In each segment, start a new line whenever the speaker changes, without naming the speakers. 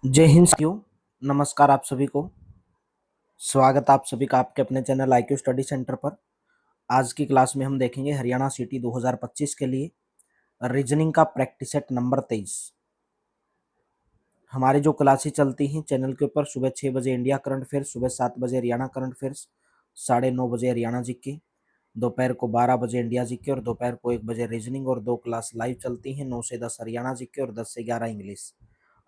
जय हिंद साथियों। नमस्कार आप सभी को। स्वागत आप सभी का आपके अपने चैनल IQ स्टडी सेंटर पर। आज की क्लास में हम देखेंगे हरियाणा सिटी 2025 के लिए रीजनिंग का प्रैक्टिस सेट नंबर 23। हमारी जो क्लासेस चलती हैं चैनल के ऊपर, सुबह 6 बजे इंडिया करंट अफेयर्स, सुबह 7 बजे हरियाणा करंट अफेयर्स, 9:30 बजे हरियाणा जीके, दोपहर को 12 बजे इंडिया जीके और दोपहर को 1 बजे रीजनिंग, और 2 क्लास लाइव चलती हैं 9 से 10 हरियाणा जीके और 10 से 11 इंग्लिश।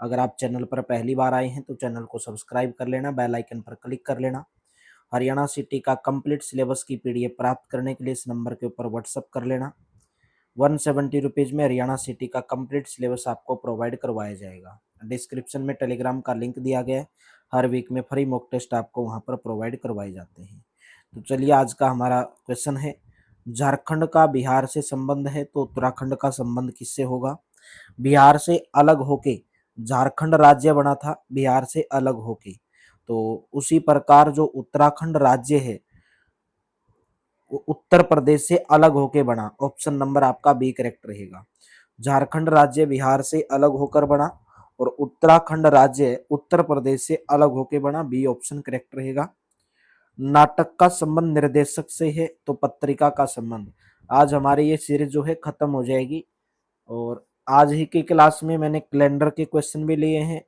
अगर आप चैनल पर पहली बार आए हैं तो चैनल को सब्सक्राइब कर लेना, बेल आइकन पर क्लिक कर लेना। हरियाणा सिटी का कंप्लीट सिलेबस की PDF प्राप्त करने के लिए इस नंबर के ऊपर व्हाट्सअप कर लेना। 170 रुपीज़ में हरियाणा सिटी का कंप्लीट सिलेबस आपको प्रोवाइड करवाया जाएगा। डिस्क्रिप्शन में टेलीग्राम का लिंक दिया गया है। हर वीक में फ्री मॉक टेस्ट आपको वहां पर प्रोवाइड करवाए जाते हैं। तो चलिए, आज का हमारा क्वेश्चन है, झारखंड का बिहार से संबंध है तो उत्तराखंड का संबंध किससे होगा। बिहार से अलग होके झारखंड राज्य बना था, बिहार से अलग होके, तो उसी प्रकार जो उत्तराखंड राज्य है वो उत्तर प्रदेश से अलग होके बना। ऑप्शन नंबर आपका बी करेक्ट रहेगा। झारखंड राज्य बिहार से अलग होकर बना और उत्तराखंड राज्य उत्तर प्रदेश से अलग होके बना। बी ऑप्शन करेक्ट रहेगा। नाटक का संबंध निर्देशक से है तो पत्रिका का संबंध। आज हमारी ये सीरीज जो है खत्म हो जाएगी और आज ही की क्लास में मैंने कैलेंडर के क्वेश्चन भी लिए हैं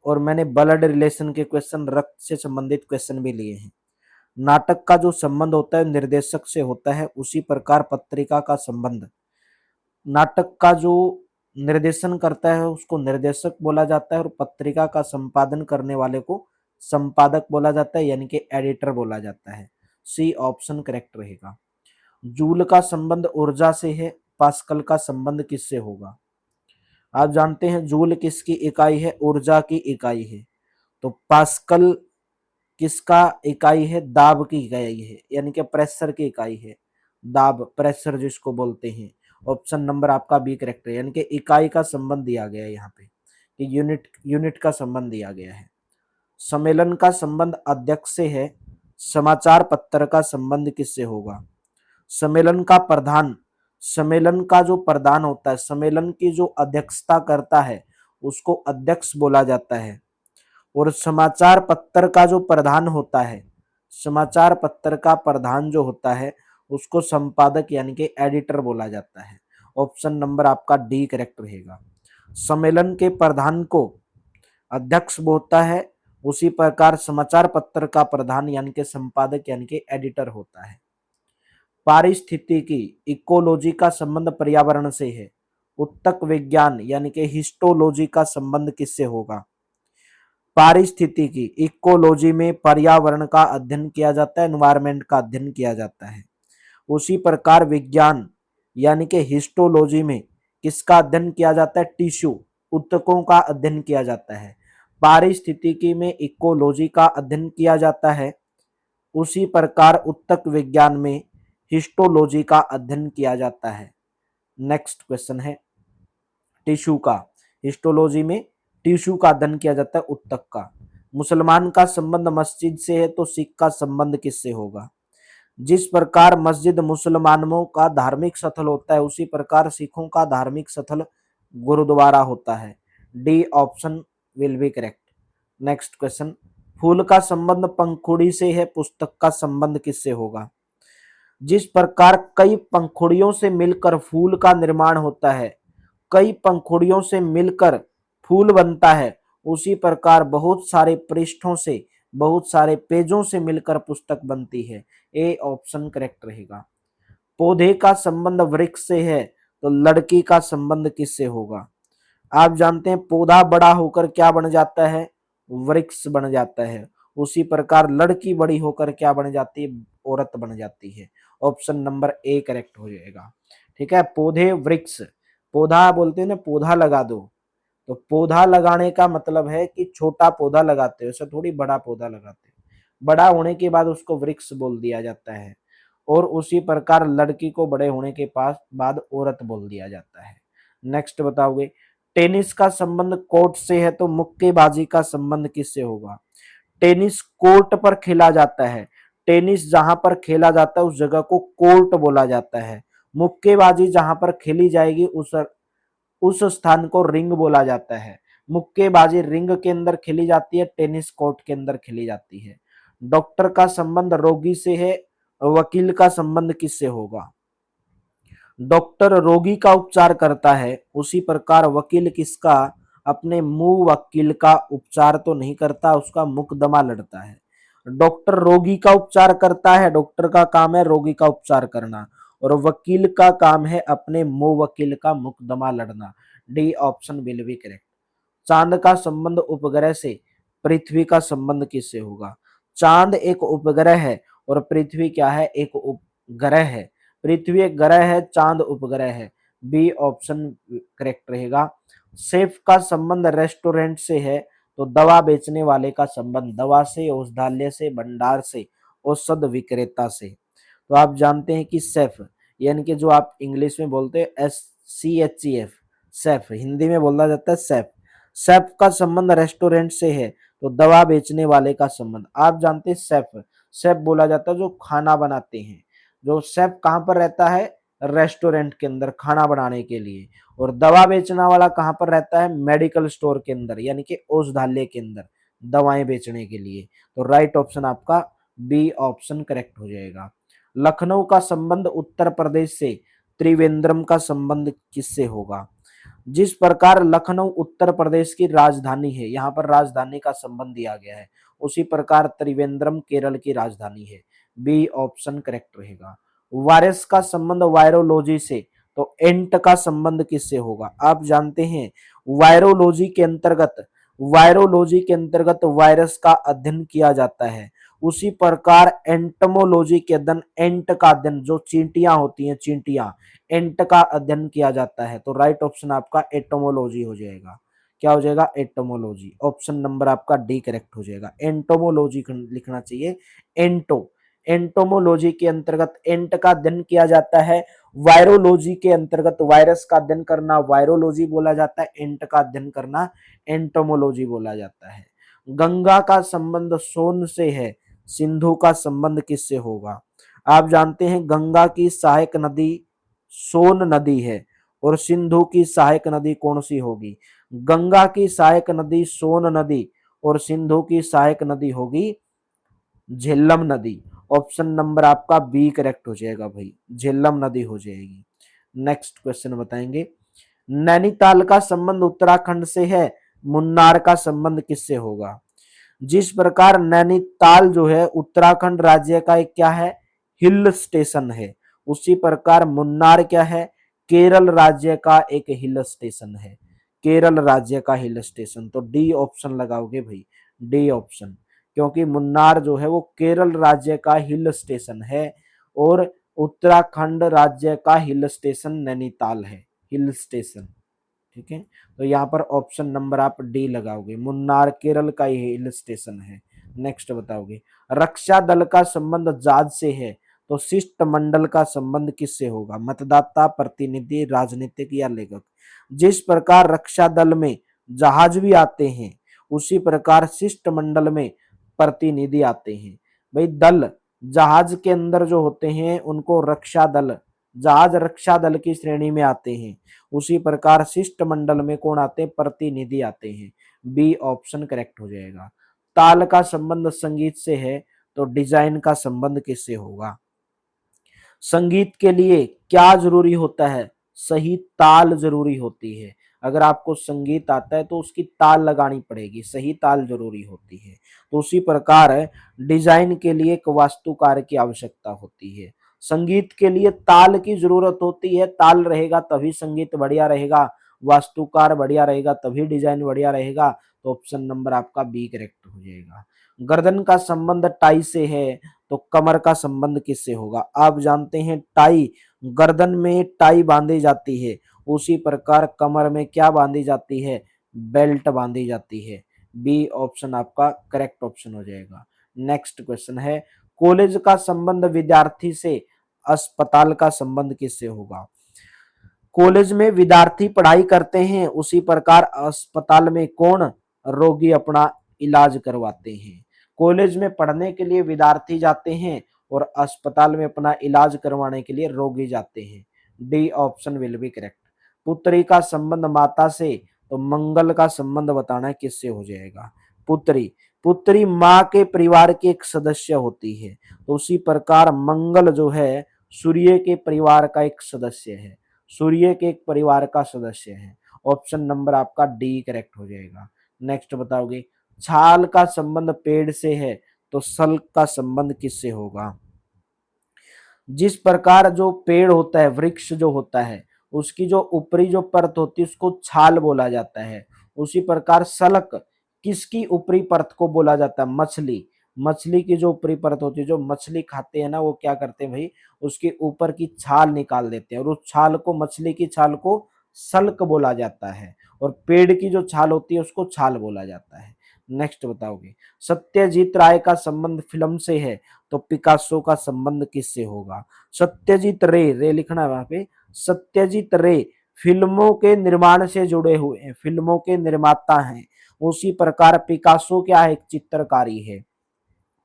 और मैंने ब्लड रिलेशन के क्वेश्चन, रक्त से संबंधित क्वेश्चन भी लिए हैं। नाटक का जो संबंध होता है निर्देशक से होता है, उसी प्रकार पत्रिका का संबंध, नाटक का जो निर्देशन करता है उसको निर्देशक बोला जाता है और पत्रिका का संपादन करने वाले को संपादक बोला जाता है, यानी कि एडिटर बोला जाता है। सी ऑप्शन करेक्ट रहेगा। जूल का संबंध ऊर्जा से है, पास्कल का संबंध किससे होगा। आप जानते हैं जूल किसकी इकाई है, ऊर्जा की इकाई है। तो पास्कल किसका इकाई है, दाब की इकाई है, यानी कि प्रेशर की इकाई है। दाब, प्रेशर जिसको बोलते हैं। ऑप्शन नंबर आपका बी करेक्ट है, यानी कि इकाई का संबंध दिया गया है यहाँ पे कि यूनिट यूनिट का संबंध दिया गया है। सम्मेलन का संबंध अध्यक्ष से है, समाचार पत्र का संबंध किससे होगा। सम्मेलन का प्रधान, सम्मेलन का जो प्रधान होता है, सम्मेलन की जो अध्यक्षता करता है उसको अध्यक्ष बोला जाता है। और समाचार पत्र का जो प्रधान होता है, समाचार पत्र का प्रधान जो होता है उसको संपादक यानी कि एडिटर बोला जाता है। ऑप्शन नंबर आपका डी करेक्ट रहेगा। सम्मेलन के प्रधान को अध्यक्ष बोलता है, उसी प्रकार समाचार पत्र का प्रधान यानी कि संपादक यानी कि एडिटर होता है। पारिस्थितिकी, इकोलॉजी का संबंध पर्यावरण से है। उत्तक विज्ञान यानी कि हिस्टोलॉजी का संबंध किससे होगा। पारिस्थितिकी, इकोलॉजी में पर्यावरण का अध्ययन किया जाता है, एनवायरमेंट का अध्ययन किया जाता है। उसी प्रकार विज्ञान यानी कि हिस्टोलॉजी में किसका अध्ययन किया जाता है, टिश्यू, ऊतकों का अध्ययन किया जाता है। पारिस्थितिकी में इकोलॉजी का अध्ययन किया जाता है, उसी प्रकार ऊतक विज्ञान में हिस्टोलॉजी का अध्ययन किया जाता है। नेक्स्ट क्वेश्चन है टिश्यू का, हिस्टोलॉजी में टिश्यू का अध्ययन किया जाता है ऊतक का। मुसलमान का संबंध मस्जिद से है तो सिख का संबंध किससे होगा। जिस प्रकार मस्जिद मुसलमानों का धार्मिक स्थल होता है उसी प्रकार सिखों का धार्मिक स्थल गुरुद्वारा होता है। D option will be correct. Next question, फूल का संबंध पंखुड़ी से है, पुस्तक का संबंध किससे होगा। जिस प्रकार कई पंखुड़ियों से मिलकर फूल का निर्माण होता है, कई पंखुड़ियों से मिलकर फूल बनता है, उसी प्रकार बहुत सारे पृष्ठों से, बहुत सारे पेजों से मिलकर पुस्तक बनती है। ए ऑप्शन करेक्ट रहेगा। पौधे का संबंध वृक्ष से है तो लड़की का संबंध किससे होगा। आप जानते हैं पौधा बड़ा होकर क्या बन जाता है, वृक्ष बन जाता है। उसी प्रकार लड़की बड़ी होकर क्या बन जाती है, औरत बन जाती है। ऑप्शन नंबर ए करेक्ट हो जाएगा। ठीक है, पौधे वृक्ष, पौधा बोलते हैं ना, पौधा लगा दो, तो पौधा लगाने का मतलब है कि छोटा पौधा लगाते हो, ऐसा थोड़ी बड़ा पौधा लगाते हो। बड़ा होने के बाद उसको वृक्ष बोल दिया जाता है। और उसी प्रकार लड़की को बड़े होने के पास बाद औरत बोल दिया जाता है। नेक्स्ट बताओगे, टेनिस का संबंध कोर्ट से है तो मुक्केबाजी का संबंध किससे होगा। टेनिस कोर्ट पर खेला जाता है, टेनिस जहां पर खेला जाता है उस जगह को कोर्ट बोला जाता है। मुक्केबाजी जहां पर खेली जाएगी उस स्थान को रिंग बोला जाता है। मुक्केबाजी रिंग के अंदर खेली जाती है, टेनिस कोर्ट के अंदर खेली जाती है। डॉक्टर का संबंध रोगी से है, वकील का संबंध किससे होगा? डॉक्टर रोगी का उपचार करता है, उसी प्रकार वकील किसका? अपने मुंह वकील का उपचार तो नहीं करता, उसका मुकदमा लड़ता है। डॉक्टर रोगी का उपचार करता है, डॉक्टर का काम है रोगी का उपचार करना, और वकील का काम है अपने मुंह वकील का मुकदमा लड़ना। D option will be correct. चांद का संबंध उपग्रह से, पृथ्वी का संबंध किससे होगा? चांद एक उपग्रह है और पृथ्वी क्या है? एक उपग्रह है। पृथ्वी एक ग्रह है, चांद उपग्रह है। बी ऑप्शन करेक्ट रहेगा। शेफ का संबंध रेस्टोरेंट से है, तो दवा बेचने वाले का संबंध दवा से, औषधालय से, भंडार से, औषध विक्रेता से। तो आप जानते हैं कि शेफ यानी कि जो आप इंग्लिश में बोलते हैं SCHEF, शेफ हिंदी में बोला जाता है शेफ। शेफ का संबंध रेस्टोरेंट से है, तो दवा बेचने वाले का संबंध। आप जानते हैं शेफ, शेफ बोला जाता है जो खाना बनाते हैं। जो शेफ कहाँ पर रहता है? रेस्टोरेंट के अंदर खाना बनाने के लिए। और दवा बेचने वाला कहाँ पर रहता है? मेडिकल स्टोर के अंदर यानी कि औषधालय के अंदर दवाएं बेचने के लिए। तो राइट ऑप्शन आपका बी ऑप्शन करेक्ट हो जाएगा। लखनऊ का संबंध उत्तर प्रदेश से, त्रिवेंद्रम का संबंध किससे होगा? जिस प्रकार लखनऊ उत्तर प्रदेश की राजधानी है, यहाँ पर राजधानी का संबंध दिया गया है, उसी प्रकार त्रिवेंद्रम केरल की राजधानी है। बी ऑप्शन करेक्ट रहेगा। वायरस का संबंध वायरोलॉजी से, तो एंट का संबंध किससे होगा? आप जानते हैं वायरोलॉजी के अंतर्गत, वायरोलॉजी के अंतर्गत वायरस का अध्ययन किया जाता है। उसी प्रकार एंटमोलॉजी के अध्ययन, एंट का अध्ययन, जो चींटियां होती हैं चींटियां, एंट का अध्ययन किया जाता है। तो राइट ऑप्शन आपका एटोमोलॉजी हो जाएगा। क्या हो जाएगा? एटोमोलॉजी। ऑप्शन नंबर आपका डी करेक्ट हो जाएगा। एंटोमोलॉजी लिखना चाहिए, एंटो। एंटोमोलॉजी के अंतर्गत एंट का अध्ययन किया जाता है। वायरोलॉजी के अंतर्गत वायरस का अध्ययन करना वायरोलॉजी बोला जाता है, एंट का अध्ययन करना एंटोमोलॉजी बोला जाता है। गंगा का संबंध सोन से है, सिंधु का संबंध किससे होगा? आप जानते हैं गंगा की सहायक नदी सोन नदी है, और सिंधु की सहायक नदी कौन सी होगी? गंगा की सहायक नदी सोन नदी, और सिंधु की सहायक नदी होगी झेलम नदी। ऑप्शन नंबर आपका बी करेक्ट हो जाएगा भाई, झेलम नदी हो जाएगी। नेक्स्ट क्वेश्चन बताएंगे। नैनीताल का संबंध उत्तराखंड से है, मुन्नार का संबंध किससे होगा? जिस प्रकार नैनीताल जो है उत्तराखंड राज्य का एक क्या है? हिल स्टेशन है, उसी प्रकार मुन्नार क्या है? केरल राज्य का एक हिल स्टेशन है, केरल राज्य का हिल स्टेशन। तो डी ऑप्शन लगाओगे भाई, डी ऑप्शन, क्योंकि मुन्नार जो है वो केरल राज्य का हिल स्टेशन है, और उत्तराखंड राज्य का हिल स्टेशन नैनीताल है, हिल स्टेशन। ठीक है, तो यहाँ पर ऑप्शन नंबर आप डी लगाओगे, मुन्नार केरल का ही हिल स्टेशन है। नेक्स्ट बताओगे। रक्षा दल का संबंध जहाज से है, तो शिष्टमंडल का संबंध किससे होगा? मतदाता, प्रतिनिधि, राजनीतिक या लेखक? जिस प्रकार रक्षा दल में जहाज भी आते हैं, उसी प्रकार शिष्टमंडल में प्रतिनिधि आते हैं। भाई दल, जहाज के अंदर जो होते हैं उनको रक्षा दल, जहाज रक्षा दल की श्रेणी में आते हैं। उसी प्रकार शिष्टमंडल में कौन आते हैं? प्रतिनिधि आते हैं। बी ऑप्शन करेक्ट हो जाएगा। ताल का संबंध संगीत से है, तो डिजाइन का संबंध किससे होगा? संगीत के लिए क्या जरूरी होता है? सही ताल जरूरी होती है। अगर आपको संगीत आता है तो उसकी ताल लगानी पड़ेगी, सही ताल जरूरी होती है। तो उसी प्रकार डिजाइन के लिए एक वास्तुकार की आवश्यकता होती है। संगीत के लिए ताल की जरूरत होती है, ताल रहेगा तभी संगीत बढ़िया रहेगा, वास्तुकार बढ़िया रहेगा तभी डिजाइन बढ़िया रहेगा। तो ऑप्शन नंबर आपका बी करेक्ट हो जाएगा। गर्दन का संबंध टाई से है, तो कमर का संबंध किससे होगा? आप जानते हैं टाई, गर्दन में टाई बांधी जाती है, उसी प्रकार कमर में क्या बांधी जाती है? बेल्ट बांधी जाती है। बी ऑप्शन आपका करेक्ट ऑप्शन हो जाएगा। नेक्स्ट क्वेश्चन है। कॉलेज का संबंध विद्यार्थी से, अस्पताल का संबंध किससे होगा? कॉलेज में विद्यार्थी पढ़ाई करते हैं, उसी प्रकार अस्पताल में कौन? रोगी अपना इलाज करवाते हैं। कॉलेज में पढ़ने के लिए विद्यार्थी जाते हैं, और अस्पताल में अपना इलाज करवाने के लिए रोगी जाते हैं। D option will be correct. पुत्री का संबंध माता से, तो मंगल का संबंध बताना है किससे हो जाएगा, पुत्री। पुत्री माँ के परिवार की एक सदस्य होती है, तो उसी प्रकार मंगल जो है सूर्य के परिवार का एक सदस्य है, सूर्य के एक परिवार का सदस्य है। ऑप्शन नंबर आपका डी करेक्ट हो जाएगा। नेक्स्ट बताओगे, छाल का संबंध पेड़ से है, तो सल्क का संबंध किससे होगा। जिस प्रकार जो पेड़ होता है, वृक्ष जो होता है, उसकी जो ऊपरी जो परत होती है उसको छाल बोला जाता है, उसी प्रकार सलक किसकी ऊपरी परत को बोला जाता है, मछली। मछली की जो ऊपरी परत होती है, जो मछली खाते हैं ना, वो क्या करते हैं भाई, उसके ऊपर की छाल निकाल देते हैं, और उस छाल को, मछली की छाल को सल्क बोला जाता है, और पेड़ की जो छाल होती है उसको छाल बोला जाता है। नेक्स्ट बताओगे, सत्यजीत राय का संबंध फिल्म से है, तो पिकासो का संबंध किससे होगा। सत्यजीत रे, रे लिखना है वहां पे, सत्यजीत रे फिल्मों के निर्माण से जुड़े हुए हैं, फिल्मों के निर्माता हैं। उसी प्रकार पिकासो क्या है, एक चित्रकारी है,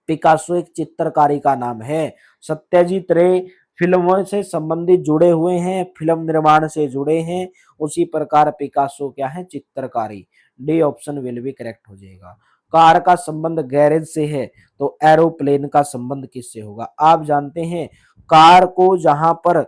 पिकासो एक चित्रकारी का नाम है। सत्यजीत रे फिल्मों से संबंधित जुड़े हुए हैं, फिल्म निर्माण से जुड़े हैं, उसी प्रकार पिकासो क्या है, चित्रकारी। D option will be correct हो जाएगा। कार का संबंध गैरेज से है, तो एरोप्लेन का संबंध किससे होगा। आप जानते हैं कार को जहां पर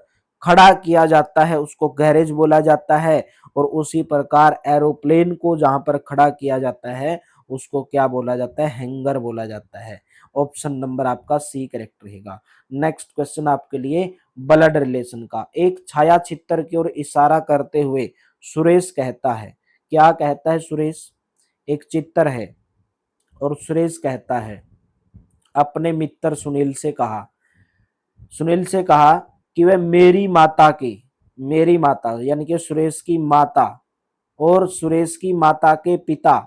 खड़ा किया जाता है उसको गैरेज बोला जाता है, और उसी प्रकार एरोप्लेन को जहां पर खड़ा किया जाता है उसको क्या बोला जाता है, हैंगर बोला जाता है। ऑप्शन नंबर आपका सी करेक्ट रहेगा। नेक्स्ट क्वेश्चन आपके लिए ब्लड रिलेशन का। एक छाया चित्र की ओर इशारा करते हुए सुरेश कहता है, क्या कहता है सुरेश, एक चित्र है और सुरेश कहता है, अपने मित्र सुनील से कहा कि वह मेरी माता की, मेरी माता यानी कि सुरेश की माता और सुरेश की माता के पिता,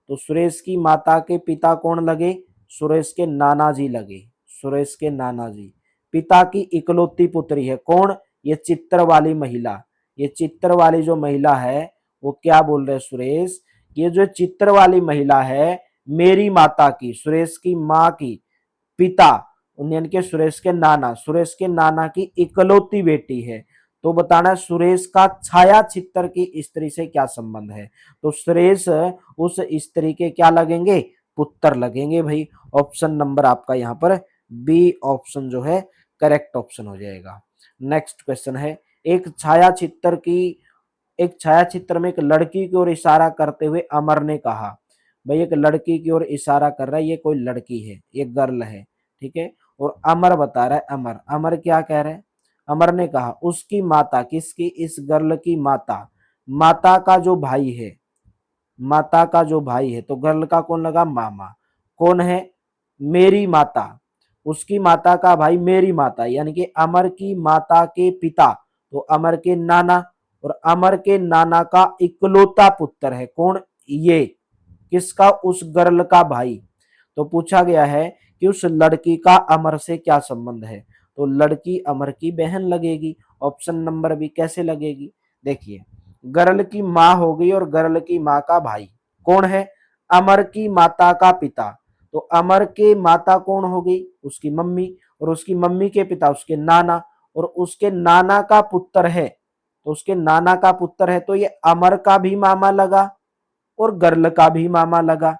तो सुरेश की माता के पिता कौन लगे, सुरेश के नाना जी लगे, सुरेश के नाना जी। पिता की इकलौती पुत्री है कौन, ये चित्र वाली महिला, ये चित्र वाली जो महिला है वो क्या बोल रहे सुरेश, ये जो चित्र वाली महिला है मेरी माता की, सुरेश की माँ की पिता यानी कि सुरेश के नाना की इकलौती बेटी है। तो बताना सुरेश का छाया चित्र की स्त्री से क्या संबंध है, तो सुरेश उस स्त्री के क्या लगेंगे, पुत्र लगेंगे भाई। ऑप्शन नंबर आपका यहाँ पर बी ऑप्शन जो है करेक्ट ऑप्शन हो जाएगा। नेक्स्ट क्वेश्चन है, एक छाया चित्र की, एक छाया चित्र में एक लड़की की ओर इशारा करते हुए अमर ने कहा, भाई एक लड़की की ओर इशारा कर रहा है, ये कोई लड़की है, ये गर्ल है, ठीक है, और अमर बता रहा है, अमर अमर क्या कह रहे हैं, अमर ने कहा उसकी माता, किसकी, इस गर्ल की माता, माता का जो भाई है, माता का जो भाई है, तो गर्ल का कौन लगा, मामा, कौन है, मेरी माता, उसकी माता का भाई मेरी माता, यानी कि अमर की माता के पिता, तो अमर के नाना, और अमर के नाना का इकलौता पुत्र है कौन, ये किसका, उस गर्ल का भाई। तो पूछा गया है कि उस लड़की का अमर से क्या संबंध है, तो लड़की अमर की बहन लगेगी। ऑप्शन नंबर बी कैसे लगेगी, देखिए गर्ल की माँ हो गई और गर्ल की माँ का भाई कौन है, अमर की माता का पिता, तो अमर के माता कौन हो गई, उसकी मम्मी, और उसकी मम्मी के पिता उसके नाना, और उसके नाना का पुत्र है, तो उसके नाना का पुत्र है, तो ये अमर का भी मामा लगा और गर्ल का भी मामा लगा,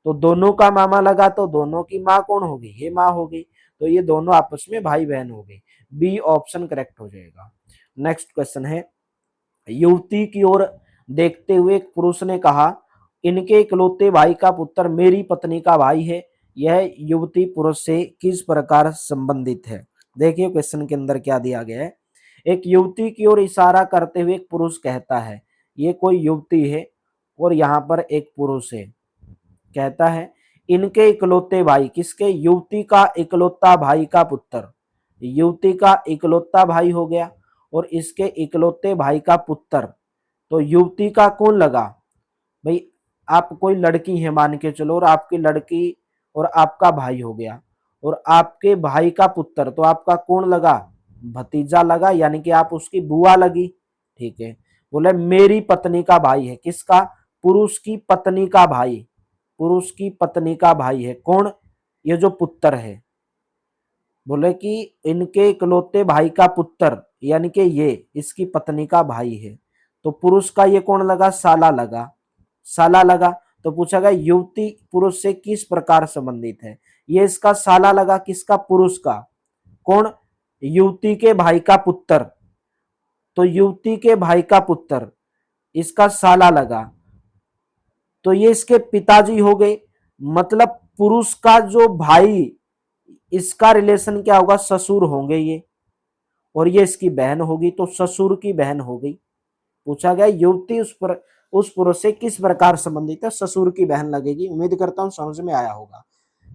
तो दोनों का मामा लगा, तो दोनों की माँ कौन होगी, ये माँ हो गई, तो ये दोनों आपस में भाई बहन हो गए। बी ऑप्शन करेक्ट हो जाएगा। नेक्स्ट क्वेश्चन है, युवती की ओर देखते हुए एक पुरुष ने कहा, इनके इकलौते भाई का पुत्र मेरी पत्नी का भाई है। यह युवती पुरुष से किस प्रकार संबंधित है। देखिए क्वेश्चन के अंदर क्या दिया गया है, एक युवती की ओर इशारा करते हुए एक पुरुष कहता है, ये कोई युवती है और यहाँ पर एक पुरुष है, कहता है इनके इकलौते भाई, किसके, युवती का इकलौता भाई का पुत्र, युवती का इकलौता भाई हो गया और इसके इकलौते भाई का पुत्र, तो युवती का कौन लगा, भाई आप कोई लड़की है मान के चलो, और आपकी लड़की और आपका भाई हो गया, और आपके भाई का पुत्र, तो आपका कौन लगा, भतीजा लगा, यानी कि आप उसकी बुआ लगी, ठीक है। बोले मेरी पत्नी का भाई है, किसका, पुरुष की पत्नी का भाई, पुरुष की पत्नी का भाई है कौन, ये जो पुत्र है, बोले कि इनके इकलौते भाई का पुत्र यानी कि ये इसकी पत्नी का भाई है, तो पुरुष का ये कौन लगा, साला लगा, साला लगा। तो पूछा गया युवती पुरुष से किस प्रकार संबंधित है, ये इसका साला लगा, किसका, पुरुष का, कौन, युवती के भाई का पुत्र, तो युवती के भाई का पुत्र इसका साला लगा, तो ये इसके पिताजी हो गए। मतलब पुरुष का जो भाई, इसका रिलेशन क्या होगा, ससुर होंगे ये, और ये इसकी बहन होगी, तो ससुर की बहन हो गई। पूछा गया युवती उस पुरुष से किस प्रकार संबंधित है, ससुर की बहन लगेगी। उम्मीद करता हूं समझ में आया होगा।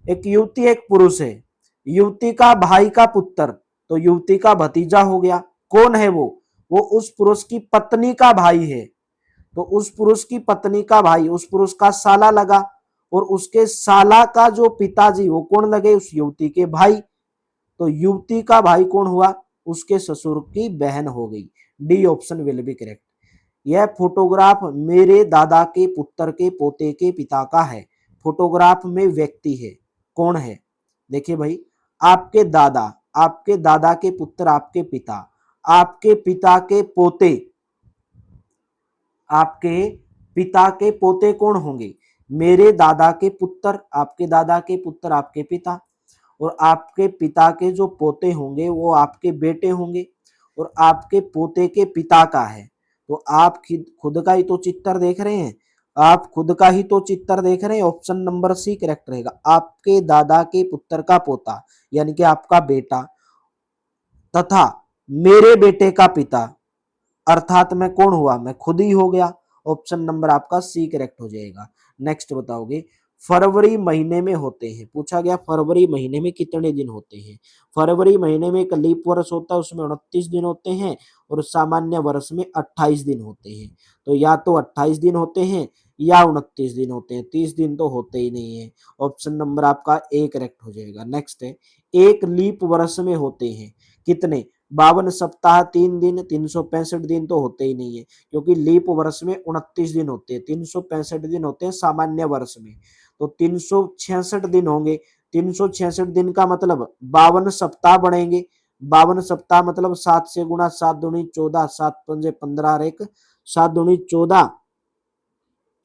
एक युवती एक पुरुष है, युवती का भाई का पुत्र, तो युवती का भतीजा हो गया। कौन है वो उस पुरुष की पत्नी का भाई है, तो उस पुरुष की पत्नी का भाई उस पुरुष का साला लगा, और उसके साला का जो पिताजी वो कौन लगे, उस युवती के भाई, तो युवती का भाई कौन हुआ, उसके ससुर की बहन हो गई। D option will be correct. यह फोटोग्राफ मेरे दादा के पुत्र के पोते के पिता का है। फोटोग्राफ में व्यक्ति है, कौन है, देखिए भाई, आपके दादा के पुत्र, आपके पिता, आपके पिता के पोते, आपके पिता के पोते कौन होंगे, मेरे दादा के पुत्र, आपके दादा के पुत्र आपके पिता, और आपके पिता के जो पोते होंगे वो आपके बेटे होंगे, और आपके पोते के पिता का है। तो आप खुद का ही तो चित्र देख रहे हैं, आप खुद का ही तो चित्र देख रहे हैं। ऑप्शन नंबर सी करेक्ट रहेगा, आपके दादा के पुत्र का पोता, यानी कि आपका बेटा, तथा मेरे बेटे का पिता, अर्थात मैं कौन हुआ, मैं खुद ही हो गया। ऑप्शन नंबर आपका सी करेक्ट हो जाएगा। नेक्स्ट बताओगे, फरवरी महीने में होते हैं। पूछा गया फरवरी महीने में कितने दिन होते हैं। फरवरी महीने में एक लीप वर्ष होता है, उसमें 29 दिन होते हैं, और सामान्य वर्ष में 28 दिन होते हैं। तो या तो 28 दिन होते हैं या 29 दिन होते हैं, 30 दिन तो होते ही नहीं है। ऑप्शन नंबर आपका ए करेक्ट हो जाएगा। नेक्स्ट है, एक लीप वर्ष में होते हैं कितने, 52 सप्ताह, 3 दिन, 365 दिन तो होते ही नहीं है, क्योंकि लीप वर्ष में 29 दिन होते हैं, 365 दिन होते हैं सामान्य वर्ष में, तो 366 दिन होंगे। 366 दिन का मतलब 52 सप्ताह बढ़ेंगे, 52 सप्ताह मतलब 7 से गुणा, 7 दूनी 14, 7 पंजे 15 और एक 7 दूनी 14,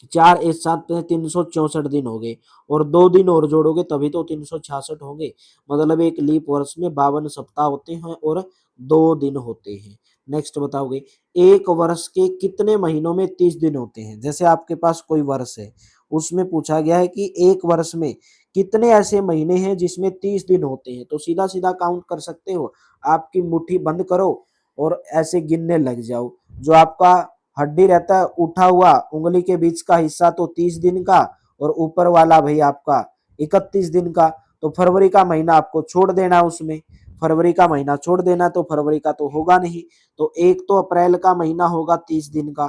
4 एक 7 364 दिन हो गए, और 2 दिन और जोड़ोगे तभी तो 366 होंगे। मतलब एक लीप वर्ष में 52 सप्ताह होते हैं और 2 दिन होते हैं। नेक्स्ट बताओगे, एक वर्ष के कितने महीनों में 30 दिन होते हैं। जैसे आपके पास कोई वर्ष है, उसमें पूछा गया है कि एक वर्ष में कितने ऐसे महीने हैं जिसमें 30 दिन होते हैं, तो सीधा सीधा काउंट कर सकते हो। आपकी मुट्ठी बंद करो और ऐसे गिनने लग जाओ। जो आपका हड्डी रहता है उठा हुआ उंगली के बीच का हिस्सा तो 30 दिन का, और ऊपर वाला भाई आपका 31 दिन का। तो फरवरी का महीना आपको छोड़ देना, उसमें फरवरी का महीना छोड़ देना, तो फरवरी का तो होगा नहीं। तो एक तो अप्रैल का महीना होगा 30 दिन का,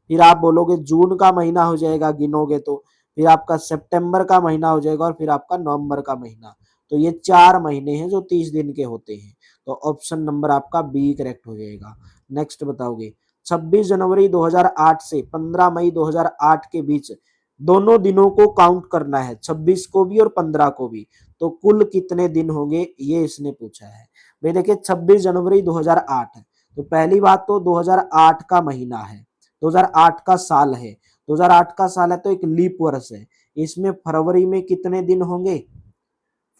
फिर आप बोलोगे जून का महीना हो जाएगा गिनोगे तो, फिर आपका सितंबर का महीना हो जाएगा, और फिर आपका नवंबर का महीना। तो ये 4 महीने हैं जो 30 दिन के होते हैं। तो ऑप्शन नंबर आपका बी करेक्ट हो जाएगा। नेक्स्ट बताओगे, 26 जनवरी 2008 से 15 मई 2008 के बीच दोनों दिनों को काउंट करना है, 26 को भी और 15 को भी। तो कुल कितने दिन होंगे ये इसने पूछा है। भाई देखिए 26 जनवरी 2008 है, तो पहली बात तो 2008 का महीना है, 2008 का साल है, 2008 का साल है तो एक लीप वर्ष है। इसमें फरवरी में कितने दिन होंगे,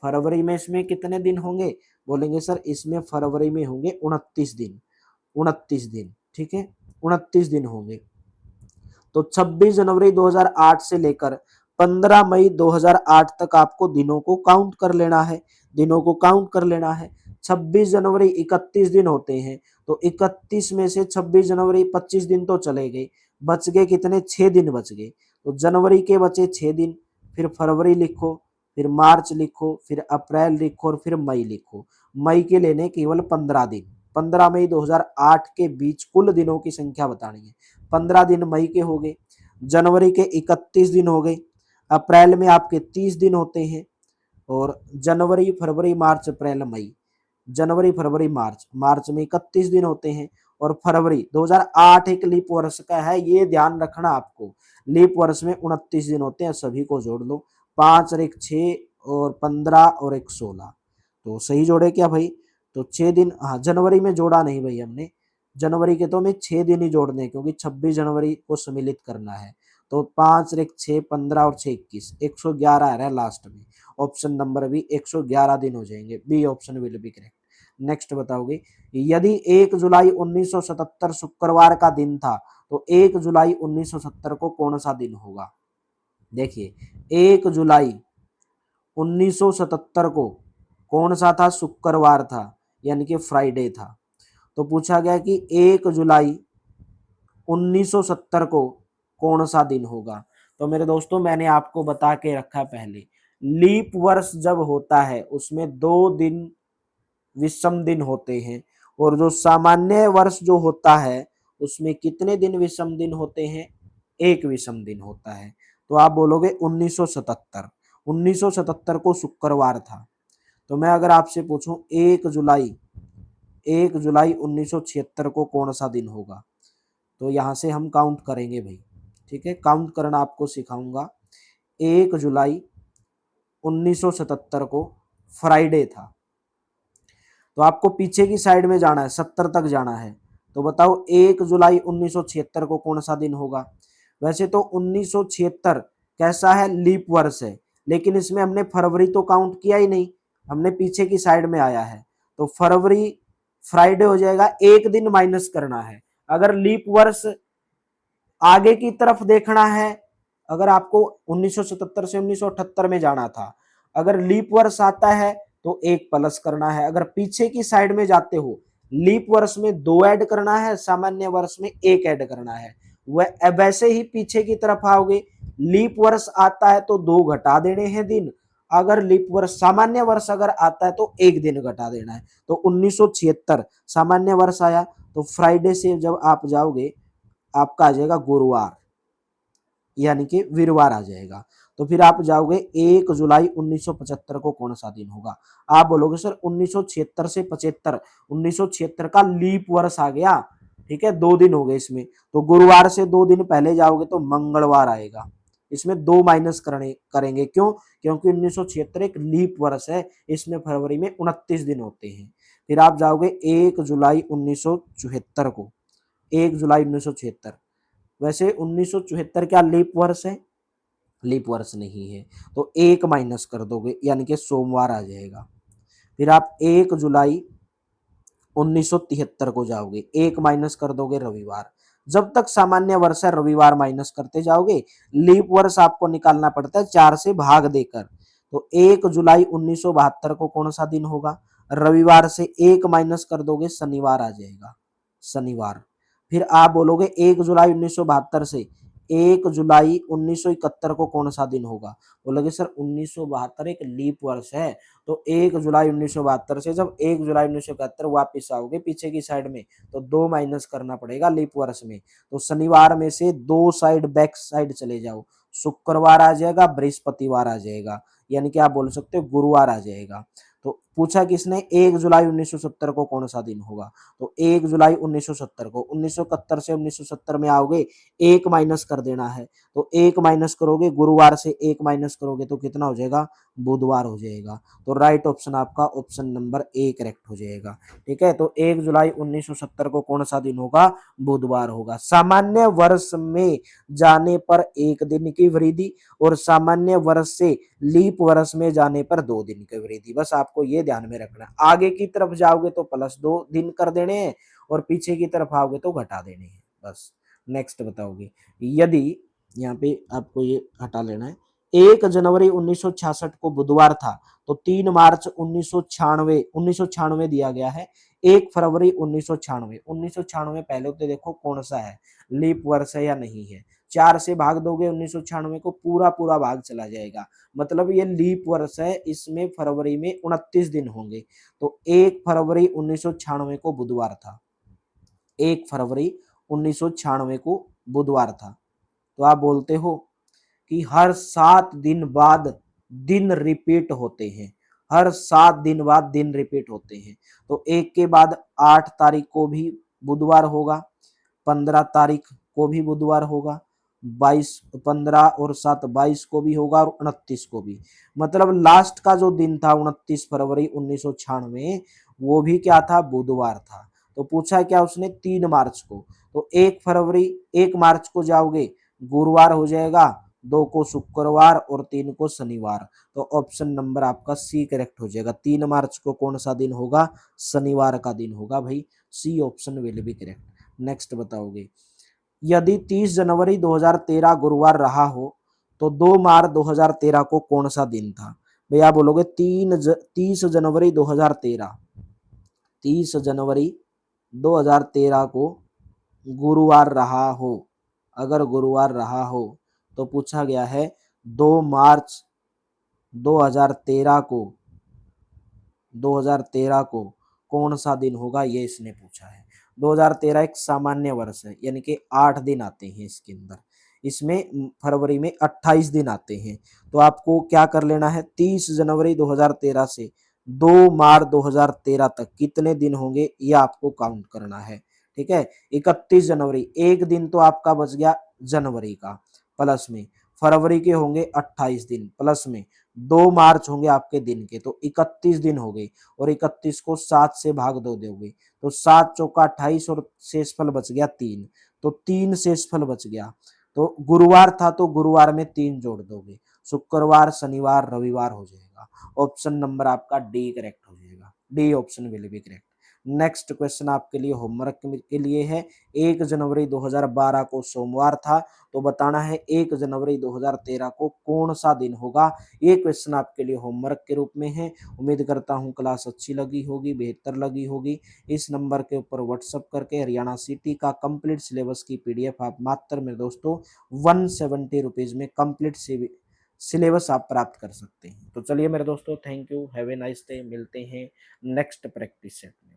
फरवरी में इसमें कितने दिन होंगे, बोलेंगे सर इसमें फरवरी में होंगे 29 दिन, 29 दिन, ठीक है, 29 दिन होंगे। तो 26 जनवरी 2008 से लेकर 15 मई 2008 तक आपको दिनों को काउंट कर लेना है, दिनों को काउंट कर लेना है। 26 जनवरी 31 दिन होते हैं, तो 31 में से 26 जनवरी 25 दिन तो चले गए, बच गए कितने, 6 दिन बच गए। तो जनवरी के बचे 6 दिन, फिर फरवरी लिखो, फिर मार्च लिखो, फिर अप्रैल लिखो, और फिर मई लिखो। मई के लेने केवल 15 दिन, 15 मई 2008 के बीच कुल दिनों की संख्या बतानी है। 15 दिन मई के हो गए, जनवरी के 31 दिन हो गए, अप्रैल में आपके 30 दिन होते हैं, और जनवरी फरवरी मार्च अप्रैल मई, जनवरी फरवरी मार्च, मार्च में 31 दिन होते हैं, और फरवरी 2008 एक लीप वर्ष का है, ये ध्यान रखना आपको। लीप वर्ष में 29 दिन होते हैं, सभी को जोड़ लो, 5 और 1 6 और 15 और 1 16, तो सही जोड़े क्या भाई, तो 6 दिन, हाँ जनवरी में जोड़ा नहीं भाई हमने, जनवरी के तो हमें 6 दिन ही जोड़ने हैं क्योंकि 26 जनवरी को सम्मिलित करना है। तो 5 और 1 6 15 और 6 21 111 आ रहा है लास्ट में। ऑप्शन नंबर बी 111 दिन हो जाएंगे। B option will be correct. Next बताओगे, यदि 1 जुलाई 1977 शुक्रवार का दिन था तो 1 जुलाई 1970 को कौन सा दिन होगा? देखिए 1 जुलाई 1977 को कौन सा था? शुक्रवार था, यानी कि फ्राइडे था। तो पूछा गया कि 1 जुलाई 1970 को कौन सा दिन होगा? तो मेरे दोस्तों मैंने आपको बता के रखा पहले, लीप वर्ष जब होता है उसमें 2 दिन विषम दिन होते हैं, और जो सामान्य वर्ष जो होता है उसमें कितने दिन विषम दिन होते हैं? 1 विषम दिन होता है। तो आप बोलोगे 1977। 1977 को शुक्रवार था। तो मैं अगर आपसे पूछूं 1 जुलाई 1976 को कौन सा दिन होगा? तो यहाँ से हम काउंट करेंगे भाई, ठीक है, काउंट करना आपको सिखाऊंगा। 1 जुलाई 1977 को फ्राइडे था। तो आपको पीछे की साइड में जाना है, 70 तक जाना है। तो बताओ 1 जुलाई 1976 को कौन सा दिन होगा? वैसे तो 1976 कैसा है? लीप वर्ष है, लेकिन इसमें हमने फरवरी तो काउंट किया ही नहीं, हमने पीछे की साइड में आया है। तो फरवरी फ्राइडे हो जाएगा, एक दिन माइनस करना है। अगर लीप वर्ष आगे की तरफ देखना है, अगर आपको 1977 से 1978 में जाना था, अगर लीप वर्ष आता है तो एक प्लस करना है। अगर पीछे की साइड में जाते हो, लीप वर्ष में 2 ऐड करना है, सामान्य वर्ष में 1 ऐड करना है। वह वैसे ही पीछे की तरफ आओगे, लीप वर्ष आता है तो 2 घटा देने हैं दिन। अगर लीप वर्ष सामान्य वर्ष अगर आता है तो 1 दिन घटा देना है। तो 1976 सामान्य वर्ष आया, तो फ्राइडे से जब आप जाओगे आपका आ जाएगा गुरुवार, यानी कि वीरवार आ जाएगा। तो फिर आप जाओगे 1 जुलाई 1975 को कौन सा दिन होगा? आप बोलोगे सर 1976 से 75, 1976 का लीप वर्ष आ गया, ठीक है, 2 दिन हो गए इसमें। तो गुरुवार से 2 दिन पहले जाओगे तो मंगलवार आएगा। इसमें 2 माइनस करेंगे, क्यों? क्योंकि 1976 एक लीप वर्ष है, इसमें फरवरी में 29 दिन होते हैं। फिर आप जाओगे 1 जुलाई 1974 को, 1 जुलाई 1976। वैसे 1974 क्या लीप वर्ष है? लीप वर्ष नहीं है, तो 1 माइनस कर दोगे, यानी कि सोमवार आ जाएगा। फिर आप 1 जुलाई 1973 को जाओगे, 1 माइनस कर दोगे, रविवार। जब तक सामान्य वर्ष है रविवार माइनस करते जाओगे। लीप वर्ष आपको निकालना पड़ता है 4 से भाग देकर। तो 1 जुलाई 1972 को कौन सा दिन होगा? रविवार से 1 माइनस कर दोगे, शनिवार आ जाएगा, शनिवार। फिर आप बोलोगे 1 जुलाई 1972 से 1 जुलाई 1971 को कौन सा दिन होगा? बोलोगे सर 1972 एक लीप वर्ष है, तो 1 जुलाई 1972 से जब 1 जुलाई 1971 वापिस आओगे पीछे की साइड में, तो 2 माइनस करना पड़ेगा लीप वर्ष में। तो शनिवार में से 2 साइड बैक साइड चले जाओ, शुक्रवार आ जाएगा, बृहस्पतिवार आ जाएगा, यानी कि आप बोल सकते हो गुरुवार आ जाएगा। तो पूछा किसने? 1 जुलाई 1970 को कौन सा दिन होगा? तो 1 जुलाई 1970 को, 1971 से 1970 में आओगे, 1 माइनस कर देना है। तो 1 माइनस करोगे, गुरुवार से 1 माइनस करोगे तो कितना हो जाएगा? बुधवार हो जाएगा। तो राइट ऑप्शन आपका ऑप्शन नंबर ए करेक्ट हो जाएगा, ठीक है। तो 1 जुलाई 1970 को कौन सा दिन होगा? बुधवार होगा। सामान्य वर्ष में जाने पर 1 दिन की वृद्धि, और सामान्य वर्ष से लीप वर्ष में जाने पर 2 दिन की वृद्धि, बस आपको ये ध्यान में रखना। आगे की तरफ जाओगे तो +2 दिन कर देने हैं, और पीछे की तरफ आओगे तो घटा देने हैं, बस। नेक्स्ट बताओगे, यदि यहाँ पे आपको ये हटा लेना है, 1 जनवरी 1966 को बुधवार था तो 3 मार्च 1996 दिया गया है, 1 फरवरी 1996, 1996 पहले तो देखो कौन सा है, लीप वर्ष है या नहीं है। 4 से भाग दोगे 1996 को, पूरा पूरा भाग चला जाएगा, मतलब ये लीप वर्ष है, इसमें फरवरी में 29 दिन होंगे। तो 1 फरवरी 1996 को बुधवार था, 1 फरवरी 1996 को बुधवार था। तो आप बोलते हो कि हर 7 दिन बाद दिन रिपीट होते हैं, हर 7 दिन बाद दिन रिपीट होते हैं। तो एक के बाद 8 तारीख को भी बुधवार होगा, 15 तारीख को भी बुधवार होगा, 22 15 और 7 22 को भी होगा, और 29 को भी। मतलब लास्ट का जो दिन था 29 फरवरी 1996, वो भी क्या था? बुधवार था। तो पूछा क्या उसने 3 मार्च को, तो 1 फरवरी 1 मार्च को जाओगे गुरुवार हो जाएगा, 2 को शुक्रवार और 3 को शनिवार। तो ऑप्शन नंबर आपका सी करेक्ट हो जाएगा। 3 मार्च को कौन सा दिन होगा, शनिवार का दिन होगा भाई, C option will be correct. Next बताओगे, यदि 30 जनवरी 2013 गुरुवार रहा हो तो 2 मार्च 2013 को कौन सा दिन था। भैया बोलोगे 30 जनवरी 2013, 30 जनवरी 2013 को गुरुवार रहा हो, अगर गुरुवार रहा हो तो पूछा गया है 2 मार्च 2013 को, 2013 को कौन सा दिन होगा, ये इसने पूछा है। 2013 एक सामान्य वर्ष है, यानी कि 8 दिन आते हैं इसके अंदर, इसमें फरवरी में 28 दिन आते हैं। तो आपको क्या कर लेना है, 30 जनवरी 2013 से 2 मार्च 2013 तक कितने दिन होंगे ये आपको काउंट करना है। ठीक है, 31 जनवरी, एक दिन तो आपका बच गया जनवरी का, प्लस में फरवरी के होंगे 28 दिन, प्लस में 2 मार्च होंगे आपके दिन के, तो 31 दिन हो गए, और 31 को 7 से भाग दो दोगे तो 7 चौका 28 और शेषफल बच गया 3, तो 3 शेषफल बच गया। तो गुरुवार था तो गुरुवार में 3 जोड़ दोगे, शुक्रवार शनिवार रविवार हो जाएगा। ऑप्शन नंबर आपका डी करेक्ट हो जाएगा, D option will be correct. Next question आपके लिए होमवर्क के लिए है, 1 जनवरी 2012 को सोमवार था, तो बताना है 1 जनवरी 2013 को कौन सा दिन होगा। ये क्वेश्चन आपके लिए होमवर्क के रूप में है। उम्मीद करता हूँ क्लास अच्छी लगी होगी, बेहतर लगी होगी। इस नंबर के ऊपर व्हाट्सअप करके हरियाणा सिटी का कंप्लीट सिलेबस की पीडीएफ आप मात्र मेरे दोस्तों 170 रुपीज में कंप्लीट सिलेबस आप प्राप्त कर सकते हैं। तो चलिए मेरे दोस्तों, thank you, have a nice day, मिलते हैं नेक्स्ट प्रैक्टिस सेट में।